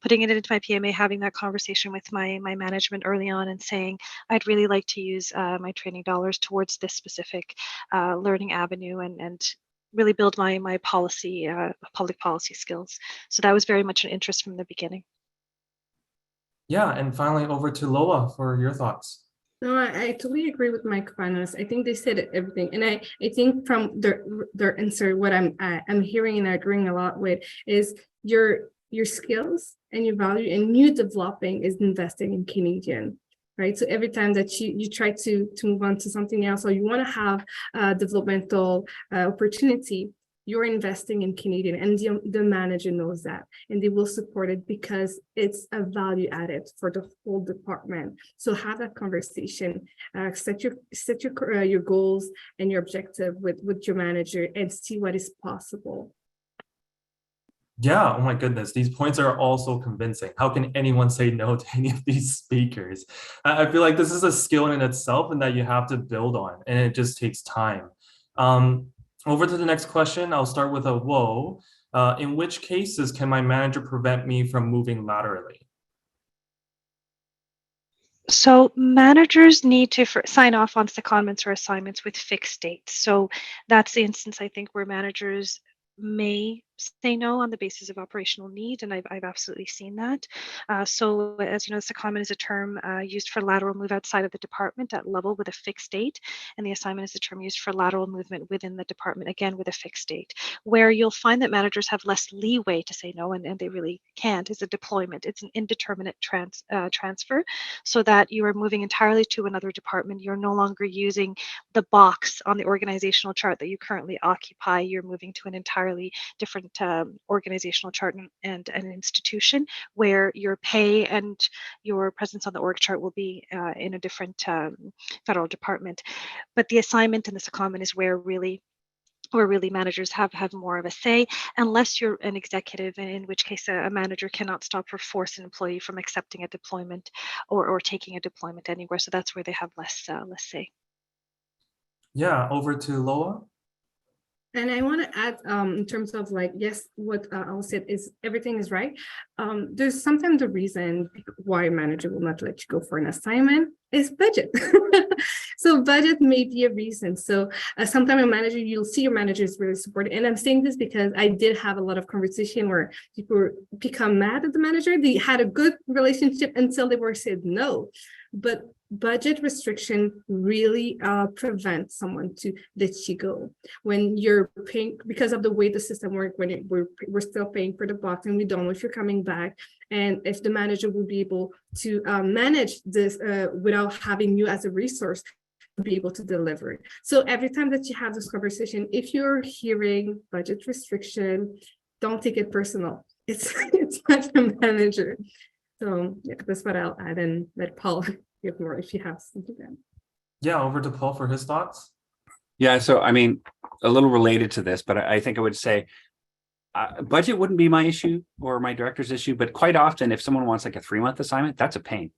putting it into my PMA, having that conversation with my management early on and saying, I'd really like to use my training dollars towards this specific learning avenue and really build my policy, public policy skills. So that was very much an interest from the beginning. Yeah, and finally over to Lola for your thoughts. No, I totally agree with my co-panelists. I think they said everything, and I think from their answer, what I'm hearing and agreeing a lot with is your skills and your value and you developing is investing in Canadian, right? So every time that you try to move on to something else, or you want to have a developmental opportunity, you're investing in Canadian, and the manager knows that, and they will support it because it's a value added for the whole department. So have that conversation, set your goals and your objective with your manager, and see what is possible. Yeah, oh my goodness, these points are all so convincing. How can anyone say no to any of these speakers? I feel like this is a skill in itself and that you have to build on, and it just takes time. Over to the next question, I'll start with a whoa. In which cases can my manager prevent me from moving laterally? So managers need to sign off on secondments or assignments with fixed dates. So that's the instance, I think, where managers may say no on the basis of operational need, and I've absolutely seen that. So as you know, secondment is a term used for lateral move outside of the department at level with a fixed date, and the assignment is a term used for lateral movement within the department, again with a fixed date. Where you'll find that managers have less leeway to say no, and they really can't, is a deployment. It's an indeterminate transfer, so that you are moving entirely to another department. You're no longer using the box on the organizational chart that you currently occupy. You're moving to an entirely different organizational chart and an institution where your pay and your presence on the org chart will be in a different federal department. But the assignment and the secondment is where really where really managers have more of a say, unless you're an executive, in which case a manager cannot stop or force an employee from accepting a deployment or taking a deployment anywhere. So that's where they have less say. Yeah, over to Loa. And I want to add, in terms of like, yes, what Al said is everything is right. There's sometimes the reason why a manager will not let you go for an assignment is budget. So budget may be a reason. So sometimes a manager, you'll see your manager is really supportive. And I'm saying this because I did have a lot of conversation where people become mad at the manager. They had a good relationship until they were said no. But budget restriction really prevents someone to let you go when you're paying, because of the way the system works, when we're still paying for the box and we don't know if you're coming back, and if the manager will be able to manage this without having you as a resource to be able to deliver. So every time that you have this conversation, if you're hearing budget restriction, don't take it personal. It's not the manager. So yeah, that's what I'll add, and let Paul give more if you have something to add. Yeah, over to Paul for his thoughts. Yeah, so I mean, a little related to this, but I think I would say budget wouldn't be my issue or my director's issue, but quite often if someone wants like a 3-month assignment, that's a pain,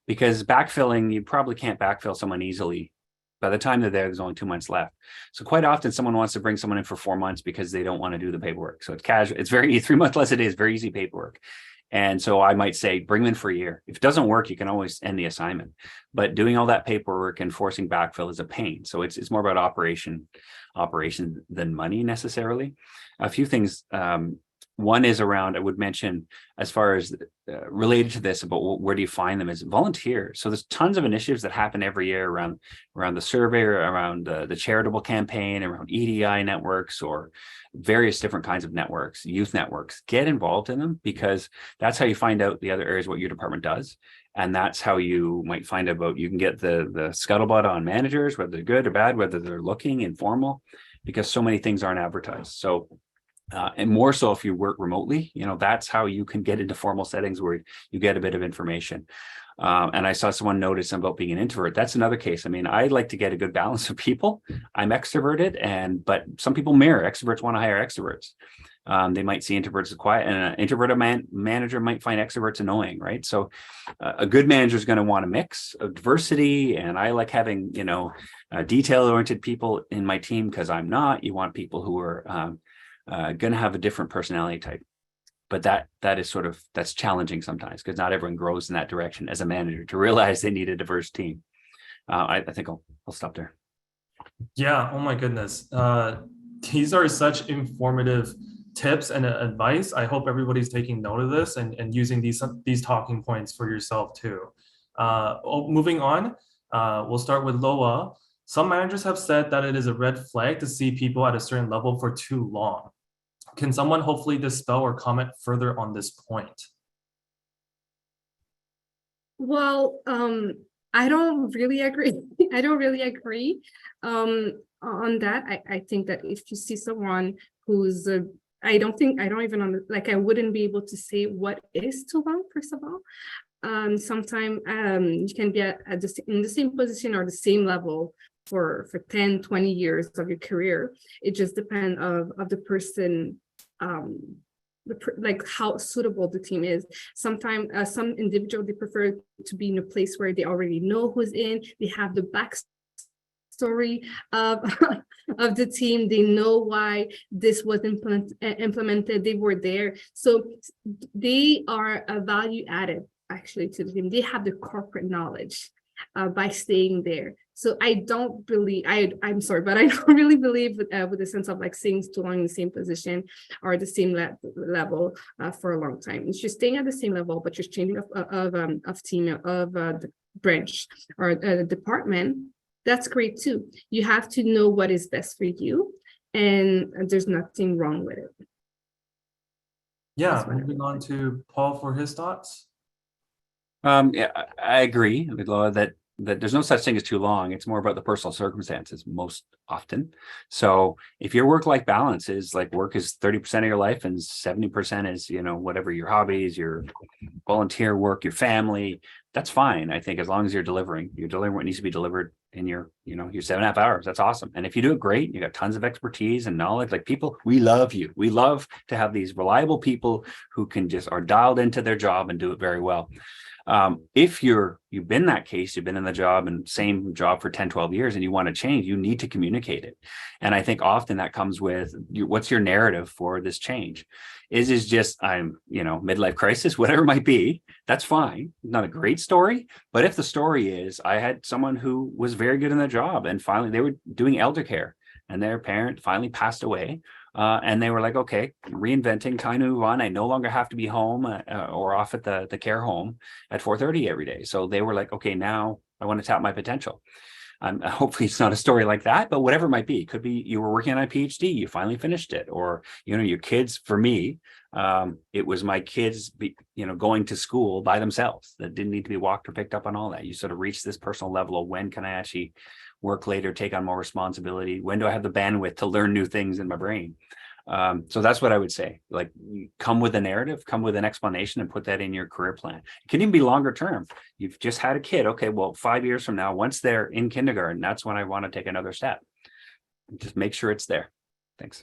because backfilling, you probably can't backfill someone easily. By the time they're there, there's only 2 months left. So quite often someone wants to bring someone in for 4 months because they don't want to do the paperwork. So it's casual. It's very 3 months less it is, very easy paperwork. And so I might say, bring them in for a year. If it doesn't work, you can always end the assignment. But doing all that paperwork and forcing backfill is a pain. So it's more about operation than money necessarily. A few things. One is around, I would mention, as far as related to this, about where do you find them, is volunteer. So there's tons of initiatives that happen every year around the survey, around the charitable campaign, around EDI networks, or various different kinds of networks, youth networks. Get involved in them, because that's how you find out the other areas what your department does. And that's how you might find out, you can get the scuttlebutt on managers, whether they're good or bad, whether they're looking informal, because so many things aren't advertised. So and more so if you work remotely, that's how you can get into formal settings where you get a bit of information. And I saw someone notice about being an introvert. That's another case. I mean, I like to get a good balance of people. I'm extroverted, but some people mirror. Extroverts want to hire extroverts. They might see introverts as quiet, and an introverted manager might find extroverts annoying, right? So a good manager is going to want a mix of diversity. And I like having, detail-oriented people in my team, because I'm not. You want people who are going to have a different personality type. But that is that's challenging sometimes, because not everyone grows in that direction as a manager to realize they need a diverse team. I think I'll stop there. Yeah, oh my goodness. These are such informative tips and advice. I hope everybody's taking note of this and using these talking points for yourself too. Moving on, we'll start with Loa. Some managers have said that it is a red flag to see people at a certain level for too long. Can someone hopefully dispel or comment further on this point? Well, I don't really agree. I don't really agree on that. I think that if you see someone who's I wouldn't be able to say what is too long, first of all. Sometimes you can be in the same position or the same level for 10, 20 years of your career. It just depends of the person, like how suitable the team is. Sometimes some individuals, they prefer to be in a place where they already know who's in, they have the backstory of the team, they know why this was implemented, they were there. So they are a value added actually to the team. They have the corporate knowledge by staying there. So I don't believe, I'm sorry, but I don't really believe with the sense of like staying too long in the same position or the same level for a long time. It's just staying at the same level, but just changing of team, of the branch or department. That's great too. You have to know what is best for you, and there's nothing wrong with it. Yeah, moving on to Paul for his thoughts. Yeah, I agree with Laura that there's no such thing as too long. It's more about the personal circumstances most often. So if your work-life balance is like work is 30% of your life and 70% is, whatever your hobbies, your volunteer work, your family, that's fine. I think as long as you're delivering what needs to be delivered in your 7.5 hours. That's awesome. And if you do it great, you got tons of expertise and knowledge. Like, people, we love you. We love to have these reliable people who can just are dialed into their job and do it very well. If you've been that case, you've been in the job and same job for 10, 12 years and you want to change, you need to communicate it. And I think often that comes with what's your narrative for this change? Is just, I'm, midlife crisis, whatever it might be, that's fine. Not a great story, but if the story is, I had someone who was very good in their job and finally they were doing elder care and their parent finally passed away. And they were like, okay, reinventing, time to move on. I no longer have to be home or off at the care home at 4:30 every day. So they were like, okay, now I want to tap my potential. Hopefully it's not a story like that, but whatever it might be. It could be you were working on a PhD, you finally finished it, or your kids. For me, it was my kids, going to school by themselves that didn't need to be walked or picked up on all that. You sort of reach this personal level of when can I actually work later, take on more responsibility? When do I have the bandwidth to learn new things in my brain? So that's what I would say. Like, come with a narrative, come with an explanation, and put that in your career plan. It can even be longer term. You've just had a kid. Okay, well, 5 years from now, once they're in kindergarten, that's when I want to take another step. Just make sure it's there. Thanks.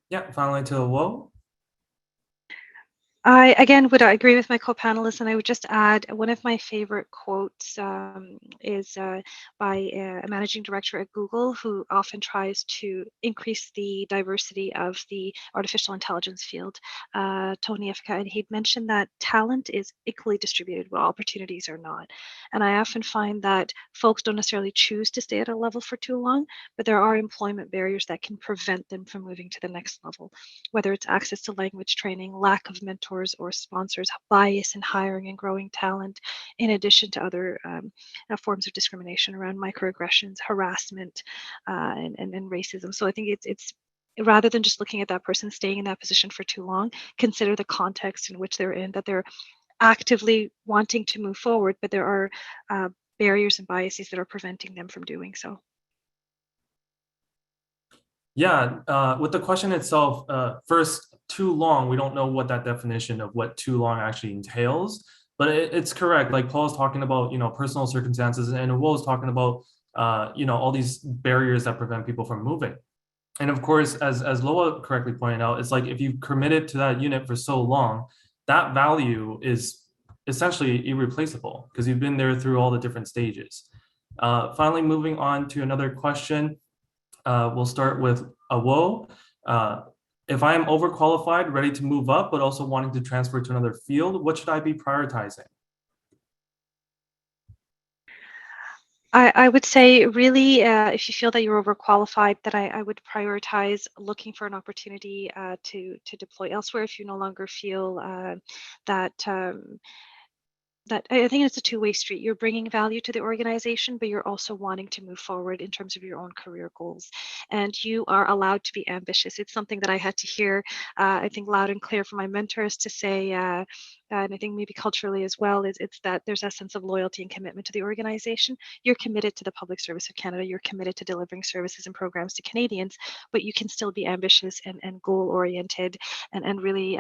Yeah, finally to Wo. I again would agree with my co-panelists, and I would just add one of my favorite quotes is by a managing director at Google, who often tries to increase the diversity of the artificial intelligence field, Tony Efka, and he'd mentioned that talent is equally distributed, but opportunities are not. And I often find that folks don't necessarily choose to stay at a level for too long, but there are employment barriers that can prevent them from moving to the next level, whether it's access to language training, lack of mentors or sponsors, bias in hiring and growing talent, in addition to other forms of discrimination around microaggressions, harassment, and racism. So I think it's rather than just looking at that person staying in that position for too long, consider the context in which they're in, that they're actively wanting to move forward, but there are barriers and biases that are preventing them from doing so. Yeah, with the question itself, first, too long, we don't know what that definition of what too long actually entails, but it's correct. Like Paul is talking about, personal circumstances, and Will is talking about, all these barriers that prevent people from moving. And of course, as Loa correctly pointed out, it's like if you've committed to that unit for so long, that value is essentially irreplaceable because you've been there through all the different stages. Finally, moving on to another question. We'll start with Awo. If I am overqualified, ready to move up, but also wanting to transfer to another field, what should I be prioritizing? I would say really, if you feel that you're overqualified, that I would prioritize looking for an opportunity to deploy elsewhere if you no longer feel that that I think it's a two-way street. You're bringing value to the organization, but you're also wanting to move forward in terms of your own career goals. And you are allowed to be ambitious. It's something that I had to hear, I think, loud and clear from my mentors to say, and I think maybe culturally as well, it's that there's a sense of loyalty and commitment to the organization. You're committed to the public service of Canada. You're committed to delivering services and programs to Canadians, but you can still be ambitious and goal-oriented and really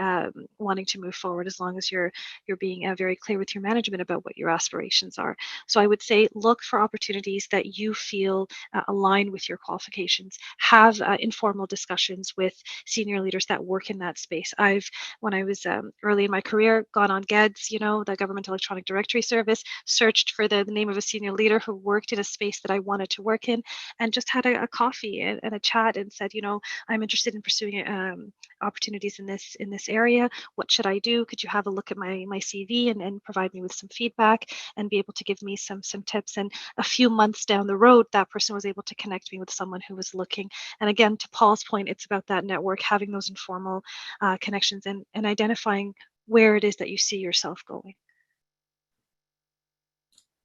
wanting to move forward as long as you're being very clear with your management about what your aspirations are. So I would say look for opportunities that you feel align with your qualifications. Have informal discussions with senior leaders that work in that space. When I was early in my career, gone on GEDS, the Government Electronic Directory Service, searched for the name of a senior leader who worked in a space that I wanted to work in, and just had a coffee and a chat and said, I'm interested in pursuing opportunities in this area. What should I do? Could you have a look at my CV and provide me with some feedback and be able to give me some tips? And a few months down the road, that person was able to connect me with someone who was looking. And again, to Paul's point, it's about that network, having those informal connections and identifying where it is that you see yourself going.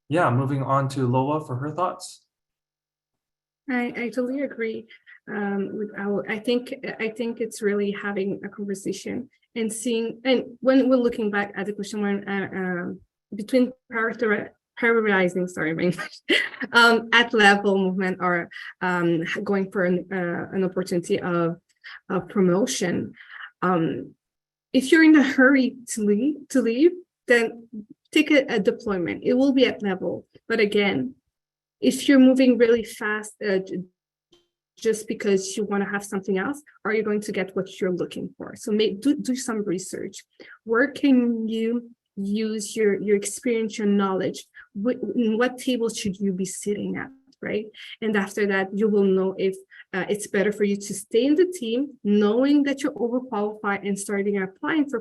Yeah, moving on to Loa for her thoughts. I totally agree with our. I think it's really having a conversation and seeing, and when we're looking back at the question when between prioritizing, sorry, my English, at level movement or going for an opportunity of promotion. If you're in a hurry to leave, then take a deployment. It will be at level, but again, if you're moving really fast, just because you want to have something else, are you going to get what you're looking for? So do some research. Where can you use your experience, your knowledge? In what table should you be sitting at, right? And after that, you will know if it's better for you to stay in the team, knowing that you're overqualified and starting applying for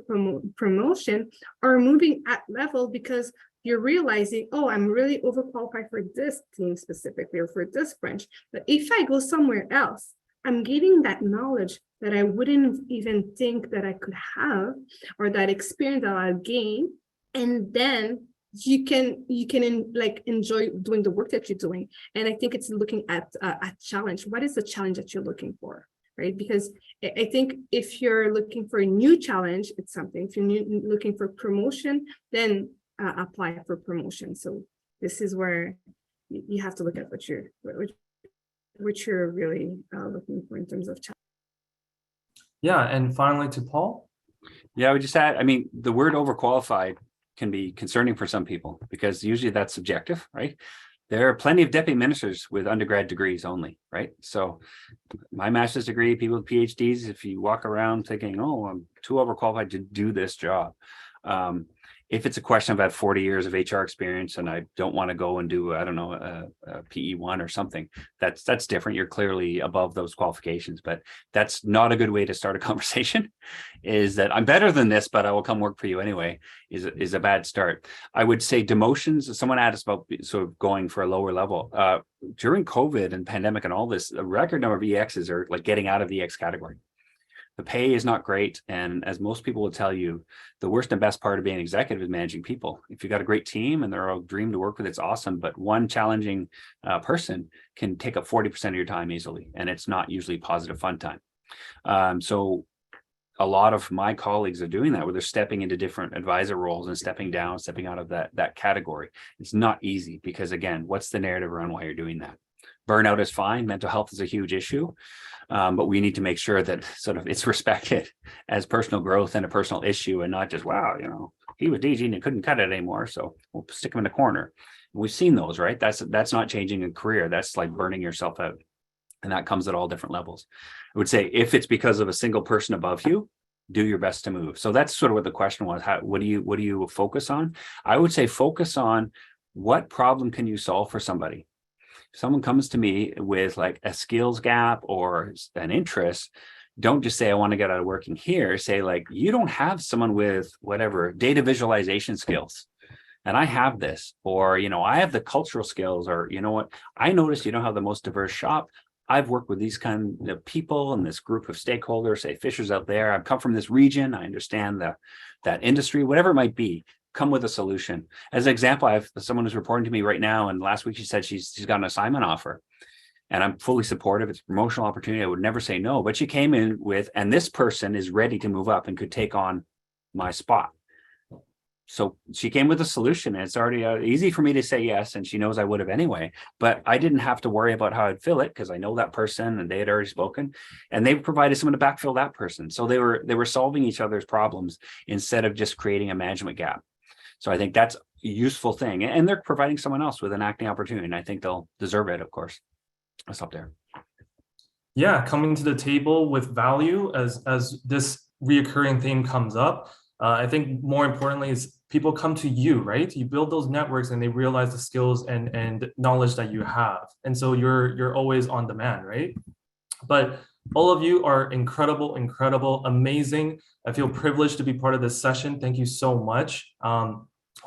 promotion, or moving at level because you're realizing, oh, I'm really overqualified for this team specifically, or for this branch. But if I go somewhere else, I'm getting that knowledge that I wouldn't even think that I could have, or that experience that I'll gain. And then you can enjoy doing the work that you're doing. And I think it's looking at a challenge. What is the challenge that you're looking for? Right? Because I think if you're looking for a new challenge, it's something. If you're looking for promotion, then apply for promotion. So this is where you have to look at what you're really looking for in terms of challenge. Yeah, and finally to Paul. Yeah, I would just add, I mean, the word overqualified can be concerning for some people because usually that's subjective, right? There are plenty of deputy ministers with undergrad degrees only, right? So my master's degree, people with PhDs, if you walk around thinking, oh, I'm too overqualified to do this job. If it's a question of about 40 years of HR experience and I don't want to go and do, I don't know, a PE1 or something, that's different. You're clearly above those qualifications, but that's not a good way to start a conversation. Is that I'm better than this, but I will come work for you anyway, is a bad start. I would say demotions, someone asked about sort of going for a lower level. During COVID and pandemic and all this, a record number of EXs are like getting out of the EX category. The pay is not great. And as most people will tell you, the worst and best part of being an executive is managing people. If you've got a great team and they're a dream to work with, it's awesome. But one challenging person can take up 40% of your time easily. And it's not usually positive fun time. So a lot of my colleagues are doing that, where they're stepping into different advisor roles and stepping down, stepping out of that category. It's not easy because, again, what's the narrative around why you're doing that? Burnout is fine. Mental health is a huge issue. But we need to make sure that sort of it's respected as personal growth and a personal issue, and not just, wow, you know, he was DG and he couldn't cut it anymore, so we'll stick him in a corner. And we've seen those, right? That's not changing a career. That's like burning yourself out. And that comes at all different levels. I would say if it's because of a single person above you, do your best to move. So that's sort of what the question was. What do you focus on? I would say focus on what problem can you solve for somebody. Someone comes to me with like a skills gap or an interest, don't just say, I want to get out of working here. Say like, you don't have someone with whatever data visualization skills. And I have this, or, you know, I have the cultural skills, or, you know what, I noticed you don't have the most diverse shop. I've worked with these kind of people and this group of stakeholders, say Fishers out there. I've come from this region. I understand that industry, whatever it might be. Come with a solution. As an example, I have someone who's reporting to me right now, and last week she said she's got an assignment offer, and I'm fully supportive. It's a promotional opportunity. I would never say no, but she came in with, and this person is ready to move up and could take on my spot. So she came with a solution, and it's already easy for me to say yes, and she knows I would have anyway, but I didn't have to worry about how I'd fill it because I know that person and they had already spoken, and they provided someone to backfill that person. So they were solving each other's problems instead of just creating a management gap. So I think that's a useful thing. And they're providing someone else with an acting opportunity. And I think they'll deserve it, of course. I'll stop there. Yeah, coming to the table with value as this reoccurring theme comes up. I think more importantly is people come to you, right? You build those networks and they realize the skills and knowledge that you have. And so you're always on demand, right? But all of you are incredible, amazing. I feel privileged to be part of this session. Thank you so much.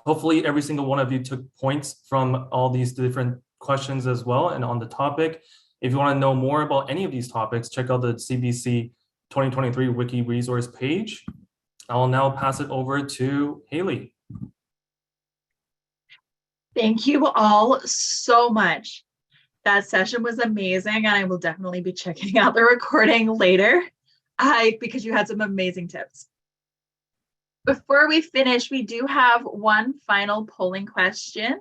Hopefully every single one of you took points from all these different questions as well and on the topic. If you want to know more about any of these topics, check out the CBC 2023 Wiki resource page. I'll now pass it over to Haley. Thank you all so much. That session was amazing, and I will definitely be checking out the recording later because you had some amazing tips. Before we finish, we do have one final polling question.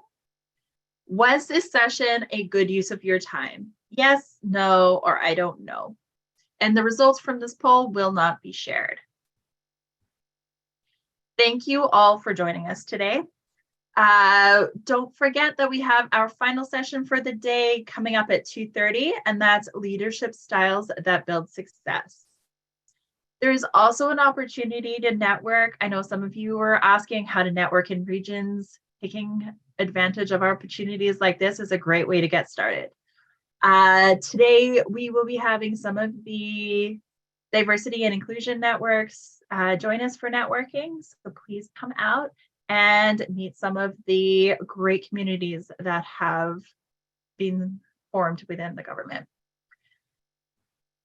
Was this session a good use of your time? Yes, no, or I don't know. And the results from this poll will not be shared. Thank you all for joining us today. Don't forget that we have our final session for the day coming up at 2:30, and that's leadership styles that build success. There is also an opportunity to network. I know some of you were asking how to network in regions. Taking advantage of opportunities like this is a great way to get started. Today, we will be having some of the diversity and inclusion networks join us for networking. So please come out and meet some of the great communities that have been formed within the government.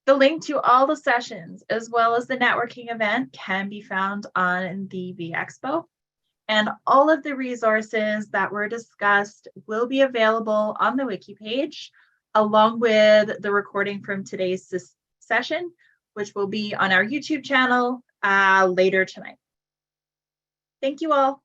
The link to all the sessions, as well as the networking event, can be found on the VExpo. And all of the resources that were discussed will be available on the wiki page, along with the recording from today's session, which will be on our YouTube channel later tonight. Thank you all.